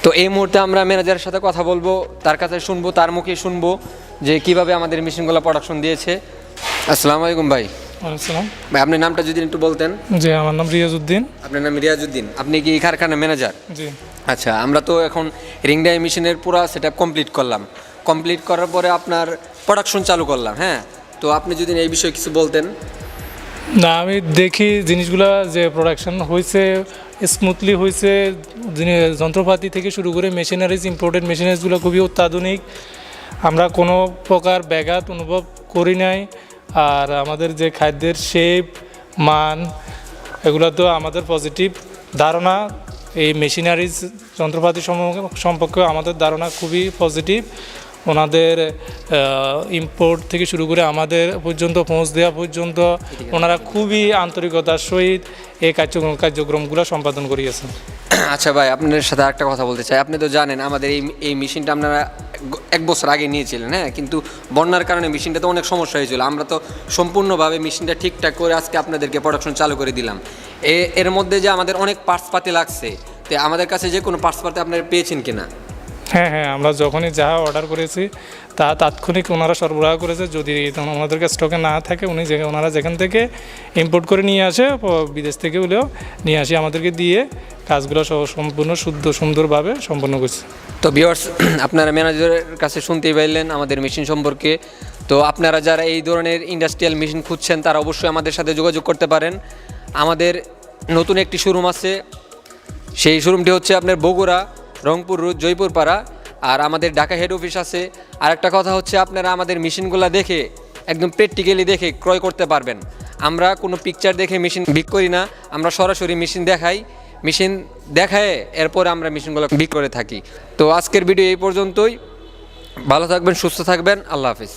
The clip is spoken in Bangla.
তো এই মুহূর্তে আমরা ম্যানেজারের সাথে কথা বলবো, তার কাছে শুনবো, তার মুখে শুনবো যে কিভাবে আমাদের মেশিনগুলো প্রোডাকশন দিয়েছে। আসসালামু আলাইকুম ভাই। আসসালাম। ভাই আপনার নামটা যদি একটু বলতেন। জি, আমার নাম রিয়াজউদ্দিন। আপনার নাম রিয়াজউদ্দিন, আপনি কি কারখানার ম্যানেজার? জি। আচ্ছা, আমরা তো এখন রিং ডাই মেশিনের পুরো সেটআপ কমপ্লিট করলাম। কমপ্লিট করার পরে আপনার প্রোডাকশন চালু করলাম, হ্যাঁ। তো আপনি যদি এই বিষয়ে কিছু বলতেন। না, আমি দেখি জিনিসগুলা যে প্রোডাকশন হয়েছে স্মুথলি হয়েছে, যন্ত্রপাতি থেকে শুরু করে মেশিনারিজ, ইম্পোর্টেড মেশিনারিজগুলো খুবই অত্যাধুনিক। আমরা কোনো প্রকার ব্যাঘাত অনুভব করি নাই। আর আমাদের যে খাদ্যের শেপ, মান, এগুলো তো আমাদের পজিটিভ ধারণা। এই মেশিনারিজ যন্ত্রপাতি সম্পর্কে আমাদের ধারণা খুবই পজিটিভ। ওনাদের ইম্পোর্ট থেকে শুরু করে আমাদের পর্যন্ত পৌঁছ দেওয়া পর্যন্ত ওনারা খুবই আন্তরিকতার সহিত এই কার্যক্রমগুলো সম্পাদন করিয়েছেন। আচ্ছা ভাই, আপনার সাথে একটা কথা বলতে চাই। আপনি তো জানেন আমাদের এই মেশিনটা আপনারা 1 বছর আগে নিয়েছিলেন, হ্যাঁ, কিন্তু বন্যার কারণে মেশিনটা তো অনেক সমস্যা হয়েছিল। আমরা তো সম্পূর্ণভাবে মেশিনটা ঠিকঠাক করে আজকে আপনাদেরকে প্রোডাকশন চালু করে দিলাম। এর মধ্যে যে আমাদের অনেক পার্টসপাতি লাগছে, তো আমাদের কাছে যে কোনো পার্টসপাতি আপনারা পেয়েছেন কিনা? হ্যাঁ হ্যাঁ, আমরা যখনই যা অর্ডার করেছি তা তাৎক্ষণিক ওনারা সরবরাহ করেছে। যদি ওনাদেরকে স্টকে না থাকে ওনারা যেখান থেকে ইম্পোর্ট করে নিয়ে আসে, বিদেশ থেকে হলেও নিয়ে আসে আমাদেরকে দিয়ে কাজগুলো সম্পূর্ণ সুন্দরভাবে সম্পন্ন করছে। তো ভিউয়ার্স, আপনারা ম্যানেজারের কাছে শুনতেই পাইলেন আমাদের মেশিন সম্পর্কে। তো আপনারা যারা এই ধরনের ইন্ডাস্ট্রিয়াল মেশিন খুঁজছেন তারা অবশ্যই আমাদের সাথে যোগাযোগ করতে পারেন। আমাদের নতুন একটি শোরুম আছে, সেই শোরুমটি হচ্ছে আপনার বগুড়া, রংপুর রোড, জয়পুরপাড়া। আর আমাদের ঢাকা হেড অফিস আছে। আর একটা কথা হচ্ছে, আপনারা আমাদের মেশিনগুলো দেখে একদম প্র্যাকটিক্যালি দেখে ক্রয় করতে পারবেন। আমরা কোনো পিকচার দেখে মেশিন বিক্রি করি না, আমরা সরাসরি মেশিন দেখাই, মেশিন দেখায় এরপরে আমরা মেশিনগুলো বিক্রি করে থাকি। তো আজকের ভিডিও এই পর্যন্তই। ভালো থাকবেন, সুস্থ থাকবেন, আল্লাহ হাফিজ।